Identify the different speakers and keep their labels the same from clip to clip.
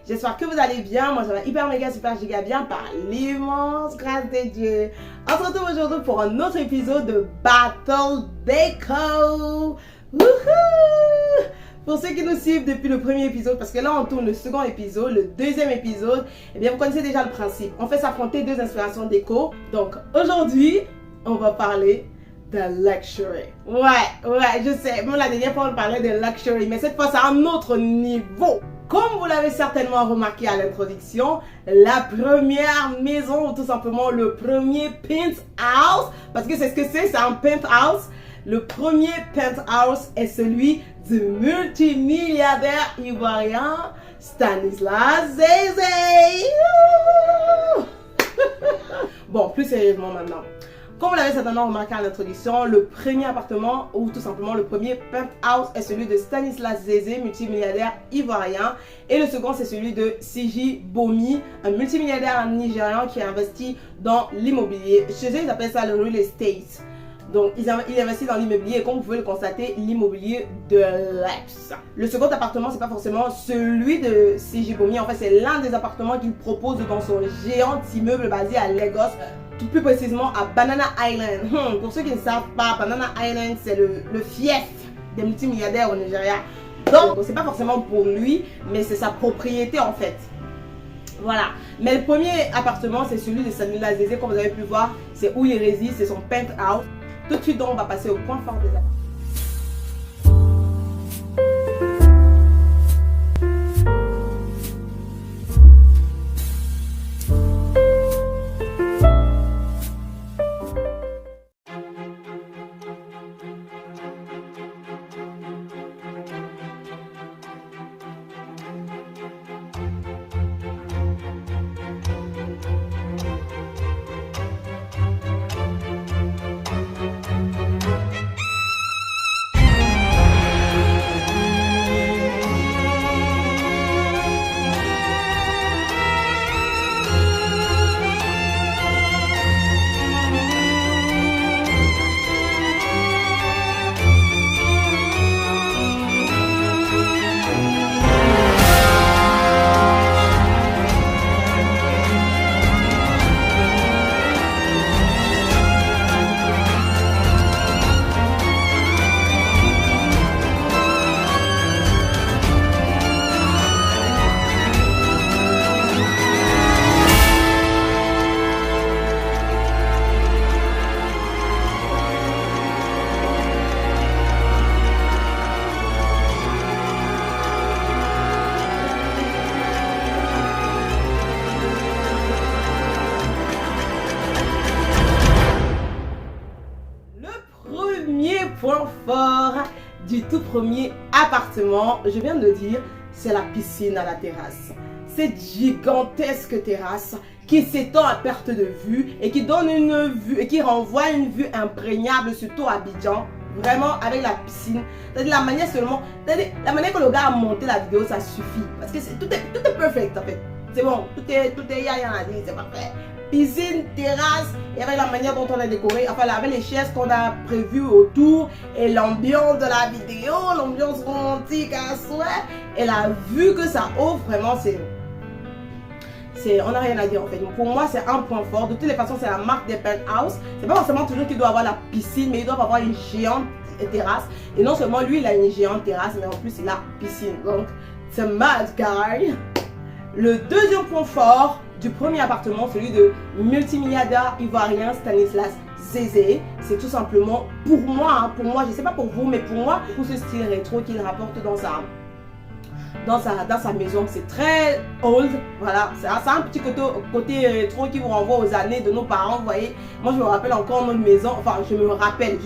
Speaker 1: J'espère que vous allez bien. Moi, ça va hyper méga super giga bien par l'immense grâce de Dieu. On se retrouve aujourd'hui pour un autre épisode de Battle Déco. Wouhou! Pour ceux qui nous suivent depuis le premier épisode, parce que là on tourne le second épisode, le deuxième épisode, eh bien vous connaissez déjà le principe. On fait s'affronter deux inspirations déco. Donc aujourd'hui, on va parler de luxury. Ouais, je sais. Même la dernière fois on parlait de luxury, mais cette fois c'est un autre niveau. Comme vous l'avez certainement remarqué à l'introduction, la première maison, ou tout simplement le premier penthouse, parce que c'est ce que c'est un penthouse. Le premier penthouse est celui du multimilliardaire ivoirien Stanislas Zézé. Bon, plus sérieusement maintenant. Comme vous l'avez certainement remarqué à l'introduction, le premier appartement ou tout simplement le premier penthouse est celui de Stanislas Zézé, multimilliardaire ivoirien. Et le second, c'est celui de Siji Bomi, un multimilliardaire nigérian qui a investi dans l'immobilier. Chez eux, ils appellent ça le real estate. Donc, il investit dans l'immobilier et comme vous pouvez le constater, l'immobilier de luxe. Le second appartement, c'est pas forcément celui de Siji Bomi. En fait, c'est l'un des appartements qu'il propose dans son géant immeuble basé à Lagos. Tout plus précisément à Banana Island. Pour ceux qui ne savent pas, Banana Island, c'est le fief des multimilliardaires au Nigeria. Donc, c'est pas forcément pour lui, mais c'est sa propriété en fait. Voilà. Mais le premier appartement, c'est celui de Stanislas Zézé, comme vous avez pu voir. C'est où il réside, c'est son penthouse. Tout de suite, donc, on va passer au point fort des appartements. Point fort du tout premier appartement, je viens de le dire, c'est la piscine à la terrasse. Cette gigantesque terrasse qui s'étend à perte de vue et qui donne une vue et qui renvoie une vue imprégnable surtout à Abidjan. Vraiment avec la piscine. C'est-à-dire la manière seulement, la manière que le gars a monté la vidéo, ça suffit. Parce que tout est perfect en fait. C'est bon, tout est, y a rien à dire, c'est parfait. Piscine, terrasse, et avec la manière dont on a décoré, enfin avec les chaises qu'on a prévues autour, et l'ambiance de la vidéo, l'ambiance romantique à souhait, et la vue que ça offre, vraiment on n'a rien à dire en fait. Donc, pour moi, c'est un point fort. De toutes les façons, c'est la marque des penthouses. C'est pas forcément toujours qu'il doit avoir la piscine, mais il doit avoir une géante terrasse. Et non seulement lui, il a une géante terrasse, mais en plus, il a piscine. Donc, c'est mad guy. Le deuxième point fort du premier appartement, celui de multimilliardaire ivoirien Stanislas Zézé, c'est tout simplement pour moi, je sais pas pour vous, mais pour moi, pour ce style rétro qu'il rapporte dans sa maison. C'est très old, voilà, c'est un petit côté rétro qui vous renvoie aux années de nos parents, vous voyez. Moi je me rappelle encore notre maison, enfin je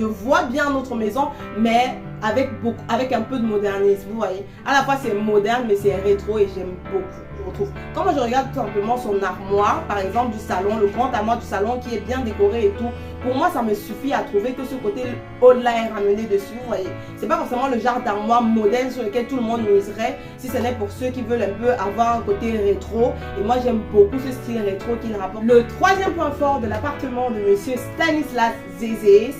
Speaker 1: vois bien notre maison, mais avec un peu de modernisme, vous voyez. À la fois c'est moderne mais c'est rétro et j'aime beaucoup, je trouve. Quand moi je regarde tout simplement son armoire, par exemple du salon, le grand armoire du salon qui est bien décoré et tout, pour moi ça me suffit à trouver que ce côté old là est ramené dessus, vous voyez. C'est pas forcément le genre d'armoire moderne sur lequel tout le monde miserait, si ce n'est pour ceux qui veulent un peu avoir un côté rétro. Et moi j'aime beaucoup ce style rétro qu'il rapporte. Le troisième point fort de l'appartement de monsieur Stanislas Zézé,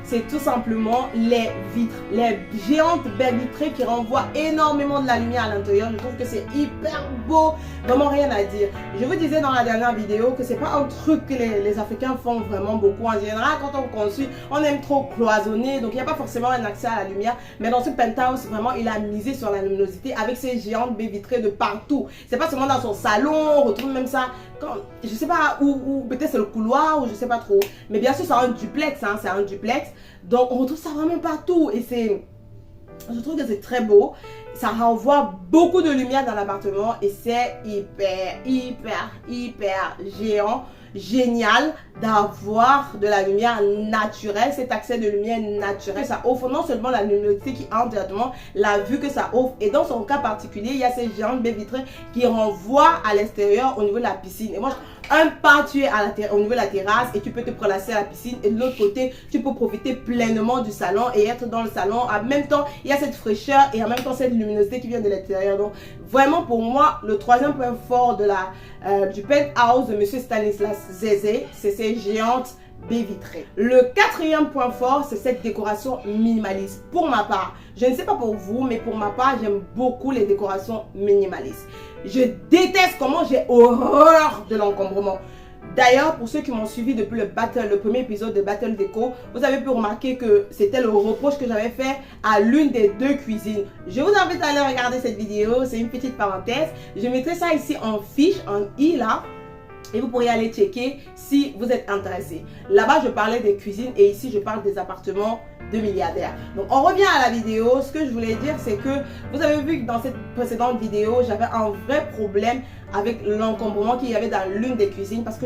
Speaker 1: c'est tout simplement les vitres, les géantes baies vitrées qui renvoient énormément de la lumière à l'intérieur. Je trouve que c'est hyper beau, vraiment rien à dire. Je vous disais dans la dernière vidéo que c'est pas un truc que les Africains font vraiment beaucoup. En général, quand on construit, on aime trop cloisonner, donc il n'y a pas forcément un accès à la lumière. Mais dans ce penthouse, vraiment, il a misé sur la luminosité avec ces géantes baies vitrées de partout. C'est pas seulement dans son salon, on retrouve même ça quand, je sais pas où peut-être c'est le couloir ou je sais pas trop. Mais bien sûr, c'est un duplex, hein, c'est un duplex. Donc on retrouve ça vraiment partout et je trouve que c'est très beau. Ça renvoie beaucoup de lumière dans l'appartement et c'est hyper géant. Génial d'avoir de la lumière naturelle, cet accès de lumière naturelle. Ça offre non seulement la luminosité qui entre directement, la vue que ça offre. Et dans son cas particulier, il y a ces géantes baies vitrées qui renvoient à l'extérieur au niveau de la piscine. Et moi, un pas tu es au niveau de la terrasse et tu peux te prélasser à la piscine. Et de l'autre côté, tu peux profiter pleinement du salon et être dans le salon. En même temps, il y a cette fraîcheur et en même temps cette luminosité qui vient de l'extérieur. Donc, vraiment pour moi, le troisième point fort de du penthouse de Monsieur Stanislas Zézé, c'est ces géantes baies vitrées. Le quatrième point fort, c'est cette décoration minimaliste. Pour ma part, je ne sais pas pour vous, mais pour ma part, j'aime beaucoup les décorations minimalistes. Je déteste comment j'ai horreur de l'encombrement. D'ailleurs, pour ceux qui m'ont suivi depuis le premier épisode de Battle Déco, vous avez pu remarquer que c'était le reproche que j'avais fait à l'une des deux cuisines. Je vous invite à aller regarder cette vidéo, c'est une petite parenthèse. Je mettrai ça ici en fiche, en i là. Et vous pourriez aller checker si vous êtes intéressé. Là-bas, je parlais des cuisines et ici, je parle des appartements de milliardaires. Donc, on revient à la vidéo. Ce que je voulais dire, c'est que vous avez vu que dans cette précédente vidéo, j'avais un vrai problème avec l'encombrement qu'il y avait dans l'une des cuisines parce que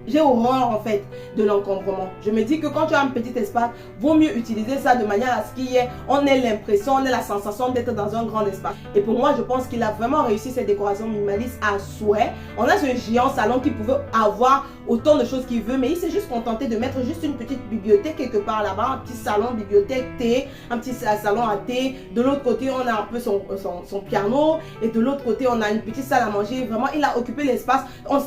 Speaker 1: j'ai horreur en fait de l'encombrement. Je me dis que quand tu as un petit espace, vaut mieux utiliser ça de manière à ce qu'on ait l'impression, on ait la sensation d'être dans un grand espace. Et pour moi, je pense qu'il a vraiment réussi cette décoration minimaliste à souhait. On a ce géant salon qui pouvait avoir autant de choses qu'il veut, mais il s'est juste contenté de mettre juste une petite bibliothèque quelque part là-bas, un petit salon bibliothèque thé, un petit salon à thé. De l'autre côté, on a un peu son piano et de l'autre côté, on a une petite salle à manger. Vraiment, il a occupé l'espace.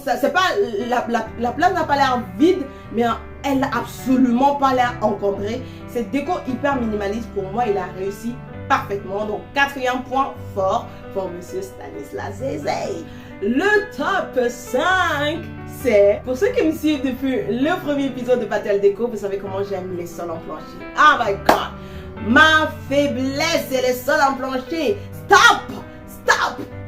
Speaker 1: C'est pas la place n'a pas l'air vide, mais elle n'a absolument pas l'air encombrée. Cette déco hyper minimaliste, pour moi, il a réussi parfaitement. Donc, quatrième point fort pour Monsieur Stanislas Zézé. Le top 5, c'est, pour ceux qui me suivent depuis le premier épisode de Battle Déco, vous savez comment j'aime les sols en plancher. Oh my god! Ma faiblesse, c'est les sols en plancher. Stop!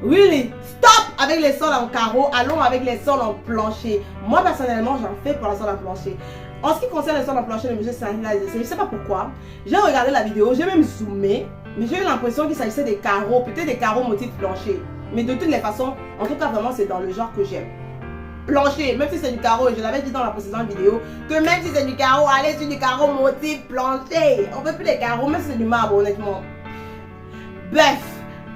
Speaker 1: Really? Stop avec les sols en carreau, allons avec les sols en plancher. Moi, personnellement, j'en fais pour la sol en plancher. En ce qui concerne les sols en plancher de M. Stanislas Zézé, je ne sais pas pourquoi. J'ai regardé la vidéo, j'ai même zoomé, mais j'ai eu l'impression qu'il s'agissait des carreaux, peut-être des carreaux motifs plancher. Mais de toutes les façons, en tout cas, vraiment, c'est dans le genre que j'aime. Plancher, même si c'est du carreau, et je l'avais dit dans la précédente vidéo, que même si c'est du carreau, allez sur du carreau motif plancher. On ne veut plus les carreaux, même si c'est du marbre, honnêtement. Bref.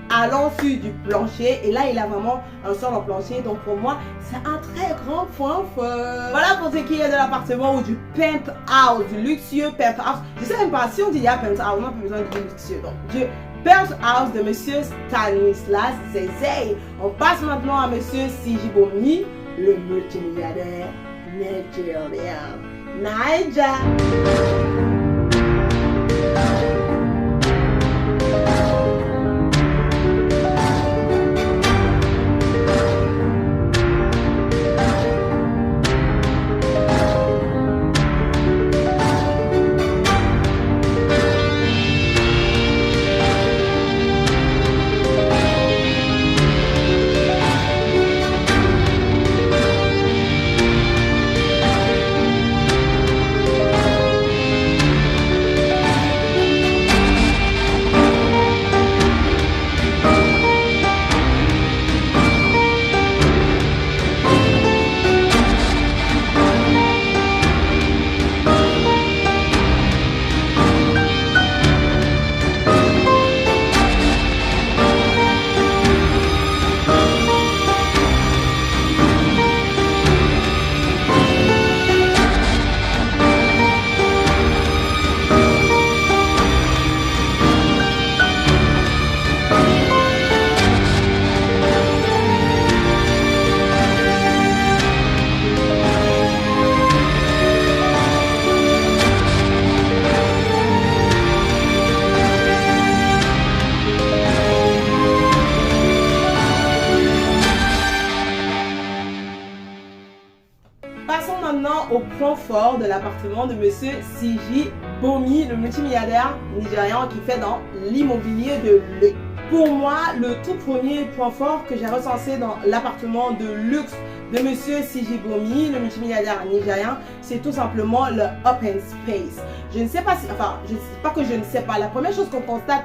Speaker 1: Allons sur du plancher et là il a vraiment un sol en plancher, donc pour moi c'est un très grand point fort. Voilà pour ce qui est de l'appartement ou du penthouse, du luxueux penthouse. Je sais même pas si on dit il y a penthouse, on n'a pas besoin de dire luxueux, donc du penthouse de Monsieur Stanislas Zézé. On passe maintenant à Monsieur Sijibomi, le multimilliardaire nigérien. Niger. Passons maintenant au point fort de l'appartement de Monsieur Siji Bomi, le multimilliardaire nigérian qui fait dans l'immobilier de luxe. Pour moi, le tout premier point fort que j'ai recensé dans l'appartement de luxe de Monsieur Siji Bomi, le multimilliardaire nigérian, c'est tout simplement le open space. Je ne sais pas si, enfin, je ne sais pas que je ne sais pas. La première chose qu'on constate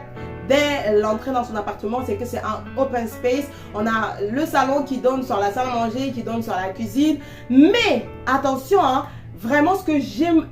Speaker 1: dès l'entrée dans son appartement, c'est que c'est un open space. On a le salon qui donne sur la salle à manger, qui donne sur la cuisine. Mais attention, hein, vraiment ce que j'aime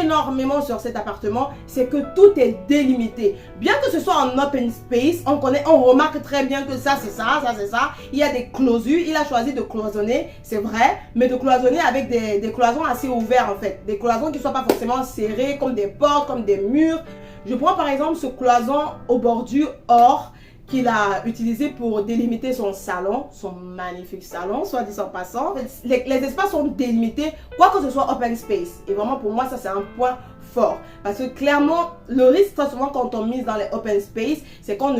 Speaker 1: énormément sur cet appartement, c'est que tout est délimité. Bien que ce soit en open space, on remarque très bien que ça c'est ça, ça c'est ça. Il y a des closures, il a choisi de cloisonner, c'est vrai, mais de cloisonner avec des cloisons assez ouvertes en fait. Des cloisons qui ne soient pas forcément serrées, comme des portes, comme des murs. Je prends par exemple ce cloison aux bordures or qu'il a utilisé pour délimiter son salon, son magnifique salon, soit dit en passant. Les espaces sont délimités, quoi que ce soit open space. Et vraiment pour moi, ça c'est un point fort. Parce que clairement, le risque très souvent quand on mise dans les open space, c'est qu'on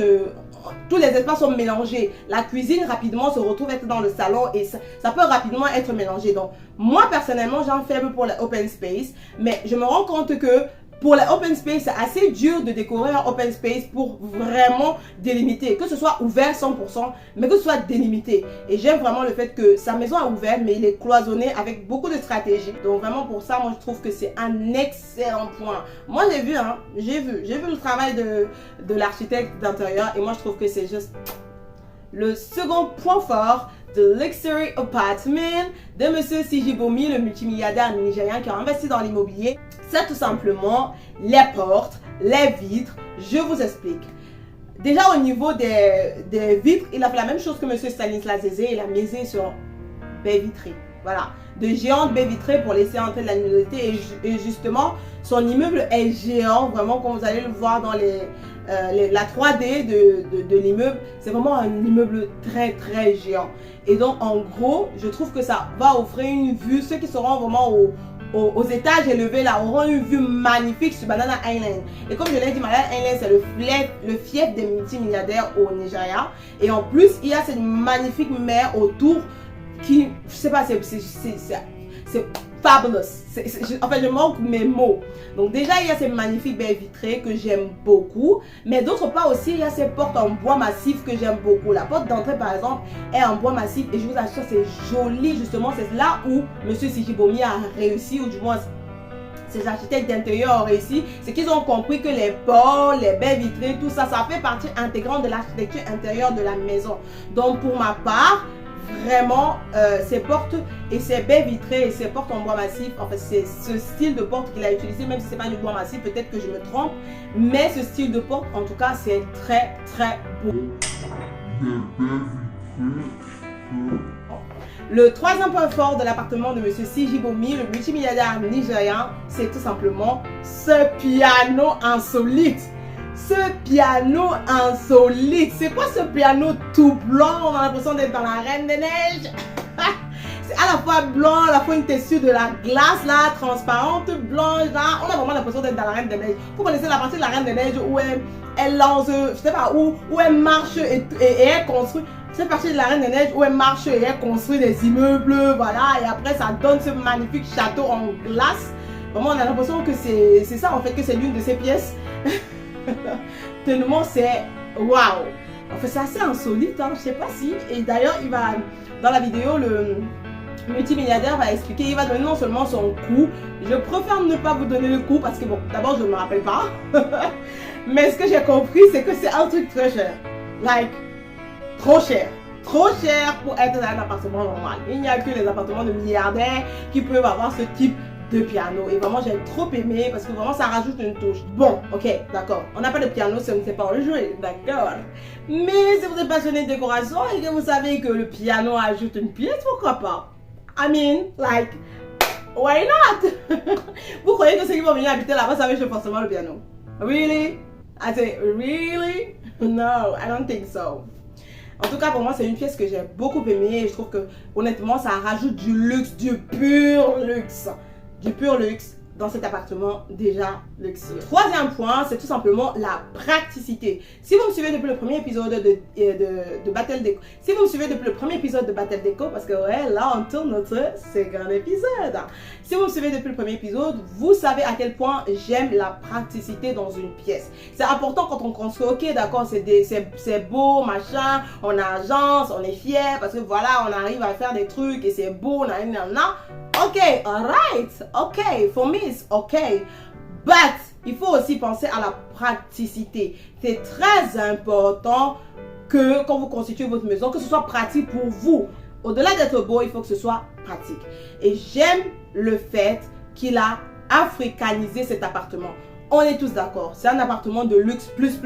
Speaker 1: tous les espaces sont mélangés. La cuisine rapidement se retrouve être dans le salon et ça peut rapidement être mélangé. Donc moi personnellement, j'ai un faible pour les open space, mais je me rends compte que pour les open space, c'est assez dur de décorer un open space pour vraiment délimiter. Que ce soit ouvert 100%, mais que ce soit délimité. Et j'aime vraiment le fait que sa maison est ouverte, mais il est cloisonné avec beaucoup de stratégie. Donc vraiment pour ça, moi je trouve que c'est un excellent point. Moi j'ai vu, hein, j'ai vu le travail de l'architecte d'intérieur et moi je trouve que c'est juste le second point fort de Luxury Apartment de Monsieur Siji Bomi, le multimilliardaire nigérian qui a investi dans l'immobilier. C'est tout simplement les portes, les vitres. Je vous explique. Déjà au niveau des vitres, il a fait la même chose que Monsieur Stanislas Zézé. Il a misé sur baies vitrées. Voilà, de géantes baies vitrées pour laisser entrer de la luminosité. Et justement, son immeuble est géant. Vraiment, comme vous allez le voir dans la 3D de l'immeuble, c'est vraiment un immeuble très très géant. Et donc en gros, je trouve que ça va offrir une vue. Ceux qui seront vraiment aux étages élevés là auront une vue magnifique sur Banana Island. Et comme je l'ai dit, Banana Island c'est le fief des multimilliardaires au Nigeria. Et en plus, il y a cette magnifique mer autour qui, je sais pas, c'est fabulous. En fait, je manque mes mots. Donc déjà, il y a ces magnifiques baies vitrées que j'aime beaucoup. Mais d'autre part aussi, il y a ces portes en bois massif que j'aime beaucoup. La porte d'entrée, par exemple, est en bois massif. Et je vous assure, c'est joli, justement. C'est là où Monsieur Siji Bomi a réussi, ou du moins, ces architectes d'intérieur ont réussi. C'est qu'ils ont compris que les portes, les baies vitrées, tout ça, ça fait partie intégrante de l'architecture intérieure de la maison. Donc pour ma part, vraiment ces portes et ces baies vitrées et ces portes en bois massif, en fait c'est ce style de porte qu'il a utilisé, même si c'est pas du bois massif, peut-être que je me trompe, mais ce style de porte en tout cas c'est très très beau. Le troisième point fort de l'appartement de Monsieur Siji Bomi, le multimilliardaire nigérian, c'est tout simplement ce piano insolite. Ce piano insolite. C'est quoi ce piano tout blanc? On a l'impression d'être dans la Reine des Neiges. C'est à la fois blanc, à la fois une texture de la glace là, transparente, blanche là. On a vraiment l'impression d'être dans la Reine des Neiges. Vous connaissez la partie de la Reine des Neiges où elle lance, je sais pas, où elle marche et elle construit. Cette partie de la Reine des Neiges où elle marche et elle construit des immeubles, voilà. Et après ça donne ce magnifique château en glace. Vraiment on a l'impression que c'est ça en fait, que c'est l'une de ces pièces. Tellement c'est waouh. En fait c'est assez insolite, hein, je sais pas si. Et d'ailleurs il va dans la vidéo, le multimilliardaire va expliquer, il va donner non seulement son coût. Je préfère ne pas vous donner le coût parce que bon, d'abord je ne me rappelle pas. Mais ce que j'ai compris c'est que c'est un truc très cher. Like trop cher. Trop cher pour être dans un appartement normal. Il n'y a que les appartements de milliardaires qui peuvent avoir ce type de piano. Et vraiment j'ai trop aimé parce que vraiment ça rajoute une touche. Bon, ok, d'accord. On n'a pas de piano si on ne sait pas le jouer, d'accord. Mais si vous êtes passionné de décoration et que vous savez que le piano ajoute une pièce, pourquoi pas? I mean, like, why not? Vous croyez que ceux qui vont venir habiter là-bas savent jouer forcément le piano? Really? I say, really? No, I don't think so. En tout cas, pour moi, c'est une pièce que j'ai beaucoup aimée et je trouve que, honnêtement, ça rajoute du luxe, du pur luxe. Du pur luxe dans cet appartement déjà luxueux. Troisième point, c'est tout simplement la praticité. Si vous me suivez depuis le premier épisode de Battle Déco, si vous me suivez depuis le premier épisode de Battle Déco, parce que ouais, là on tourne notre second épisode. Si vous me suivez depuis le premier épisode, vous savez à quel point j'aime la praticité dans une pièce. C'est important quand on construit, ok d'accord, c'est beau, machin, on a agence, on est fier, parce que voilà, on arrive à faire des trucs et c'est beau, nanana. Ok, alright, ok, for me it's ok, but il faut aussi penser à la praticité. C'est très important que quand vous constituez votre maison, que ce soit pratique pour vous. Au-delà d'être beau, il faut que ce soit pratique. Et j'aime le fait qu'il a africanisé cet appartement. On est tous d'accord, c'est un appartement de luxe plus,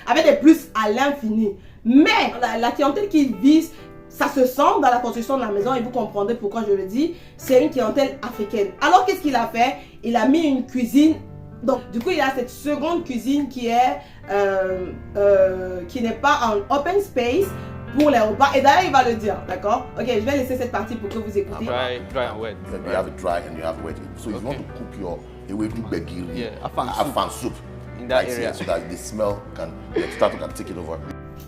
Speaker 1: avec des plus à l'infini. Mais la clientèle qu'il vise, ça se sent dans la construction de la maison et vous comprendrez pourquoi je le dis. C'est une clientèle africaine. Alors qu'est-ce qu'il a fait? Il a mis une cuisine. Donc du coup il a cette seconde cuisine qui est qui n'est pas en open space pour les repas. Et d'ailleurs il va le dire, d'accord? Ok, je vais laisser cette partie pour que vous écoutez.
Speaker 2: Dry and wet.
Speaker 3: You have it dry and you have wet. So if you want to cook your ewedu gbegiri, afang soup
Speaker 2: in that area,
Speaker 3: so that the smell can start to take it over.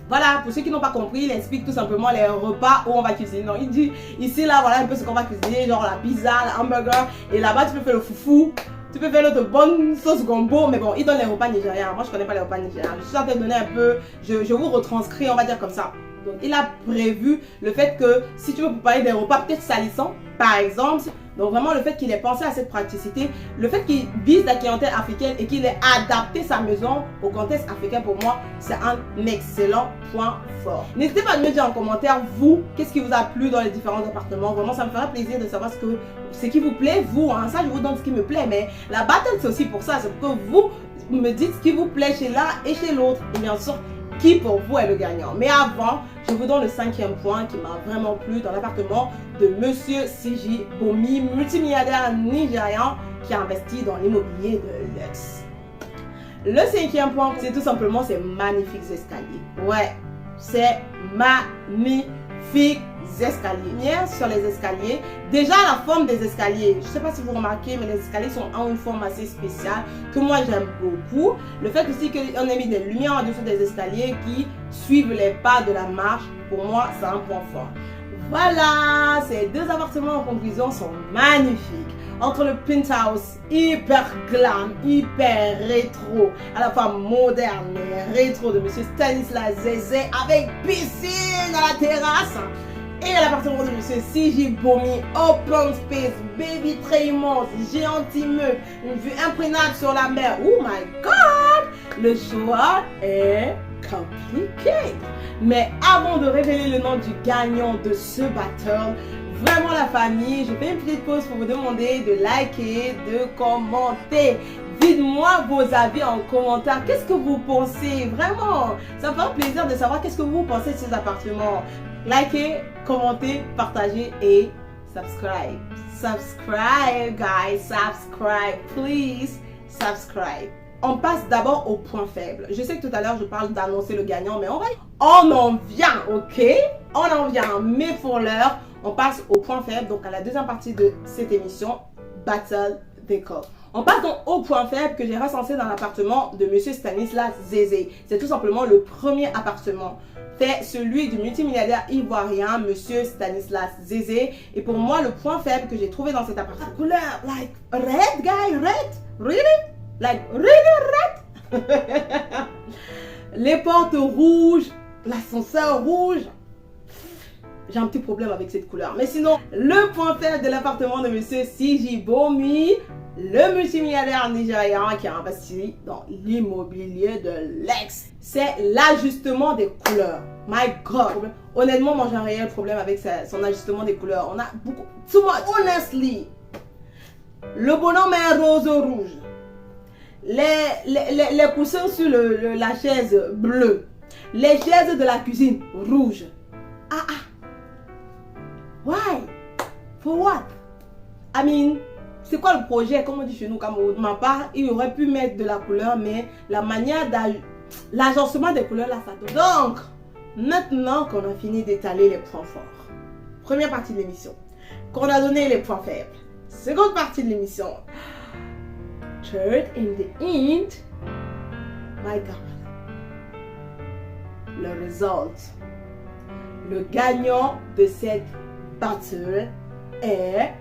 Speaker 1: Voilà, pour ceux qui n'ont pas compris, il explique tout simplement les repas où on va cuisiner. Donc il dit ici là, voilà un peu ce qu'on va cuisiner, genre la pizza, l'hamburger, et là-bas tu peux faire le foufou, tu peux faire notre bonne sauce gombo, mais bon, il donne les repas nigériens. Moi je connais pas les repas nigériens. Je suis en train de donner un peu, je vous retranscris, on va dire comme ça. Donc il a prévu le fait que si tu veux préparer des repas peut-être salissants, par exemple. Donc vraiment le fait qu'il ait pensé à cette praticité, le fait qu'il vise la clientèle africaine et qu'il ait adapté sa maison au contexte africain, pour moi c'est un excellent point fort. N'hésitez pas à me dire en commentaire, vous, qu'est-ce qui vous a plu dans les différents appartements. Vraiment ça me fera plaisir de savoir ce qui vous plaît, vous, hein. Ça je vous donne ce qui me plaît, mais la battle c'est aussi pour ça, c'est pour que vous me dites ce qui vous plaît chez l'un et chez l'autre. Et bien sûr, qui pour vous est le gagnant. Mais avant, je vous donne le cinquième point qui m'a vraiment plu dans l'appartement de Monsieur Siji Bomi, multimilliardaire nigérian qui a investi dans l'immobilier de luxe. Le cinquième point, c'est tout simplement ces magnifiques escaliers. Ouais, c'est magnifiques escaliers. Sur les escaliers, déjà la forme des escaliers, je ne sais pas si vous remarquez, mais les escaliers sont en une forme assez spéciale que moi j'aime beaucoup. Le fait aussi qu'on ait mis des lumières en dessous des escaliers qui suivent les pas de la marche, pour moi c'est un point fort. Voilà, ces deux appartements en conclusion sont magnifiques. Entre le penthouse hyper glam, hyper rétro, à la fois moderne et rétro de Monsieur Stanislas Zézé avec piscine à la terrasse, et l'appartement de Monsieur Siji Bomi, open space, baby très immense, géant immeuble, une vue imprenable sur la mer. Oh my god! Le choix est compliqué. Mais avant de révéler le nom du gagnant de ce battle, vraiment la famille, je fais une petite pause pour vous demander de liker, de commenter. Dites-moi vos avis en commentaire. Qu'est-ce que vous pensez? Vraiment, ça me fait plaisir de savoir qu'est-ce que vous pensez de ces appartements. Likez, commentez, partagez et subscribe. Subscribe, guys. Subscribe, please. Subscribe. On passe d'abord au point faible. Je sais que tout à l'heure, je parle d'annoncer le gagnant, mais on en vient, ok? On en vient. Mais pour l'heure, on passe au point faible, donc à la deuxième partie de cette émission, Battle Déco. On passe donc au point faible que j'ai recensé dans l'appartement de Monsieur Stanislas Zézé. C'est tout simplement le premier appartement. C'est celui du multimilliardaire ivoirien, Monsieur Stanislas Zézé. Et pour moi, le point faible que j'ai trouvé dans cet appartement, la couleur, like red, guy, red, really? Like really red? Les portes rouges, l'ascenseur rouge. J'ai un petit problème avec cette couleur. Mais sinon, le point faible de l'appartement de Monsieur Siji Bomi, le multimilliardaire nigérian qui a investi dans l'immobilier de luxe, c'est l'ajustement des couleurs. My God! Honnêtement, moi j'ai un réel problème avec son ajustement des couleurs. On a beaucoup, too much. Honestly, le bonhomme est rose-rouge. Les coussins sur la chaise bleue. Les chaises de la cuisine rouges. Why? For what? I mean, c'est quoi le projet? Comme on dit chez nous, de ma part, il aurait pu mettre de la couleur, mais la manière l'agencement des couleurs là, ça donne. Donc, maintenant qu'on a fini d'étaler les points forts, première partie de l'émission, qu'on a donné les points faibles, seconde partie de l'émission. Third in the end, my God. Le result. Le gagnant de cette battle est...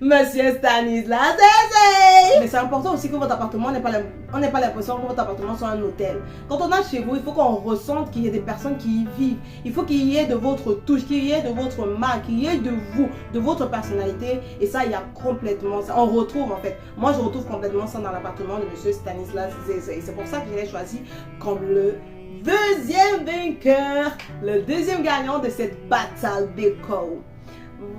Speaker 1: Monsieur Stanislas Zézé. Mais c'est important aussi que votre appartement on n'ait pas l'impression que votre appartement soit un hôtel. Quand on a chez vous, il faut qu'on ressente qu'il y ait des personnes qui y vivent. Il faut qu'il y ait de votre touche, qu'il y ait de votre marque, qu'il y ait de vous, de votre personnalité. Et ça, il y a complètement ça. On retrouve en fait. Moi, je retrouve complètement ça dans l'appartement de Monsieur Stanislas Zézé. Et c'est pour ça que je l'ai choisi comme le deuxième vainqueur, le deuxième gagnant de cette Battle Déco.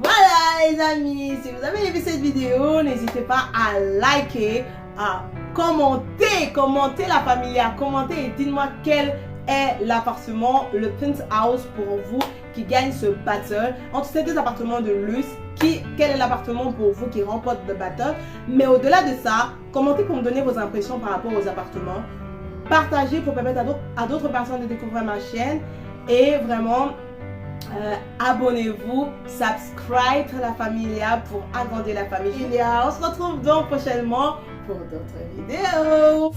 Speaker 1: Voilà les amis, si vous avez aimé cette vidéo, n'hésitez pas à liker, à commenter la familia, commenter et dites-moi quel est l'appartement, le penthouse pour vous qui gagne ce battle. Entre ces deux appartements de luxe, quel est l'appartement pour vous qui remporte le battle? Mais au-delà de ça, commentez pour me donner vos impressions par rapport aux appartements. Partagez pour permettre à d'autres personnes de découvrir ma chaîne et vraiment... abonnez-vous, subscribe à la familia pour agrandir la famille. On se retrouve donc prochainement pour d'autres vidéos.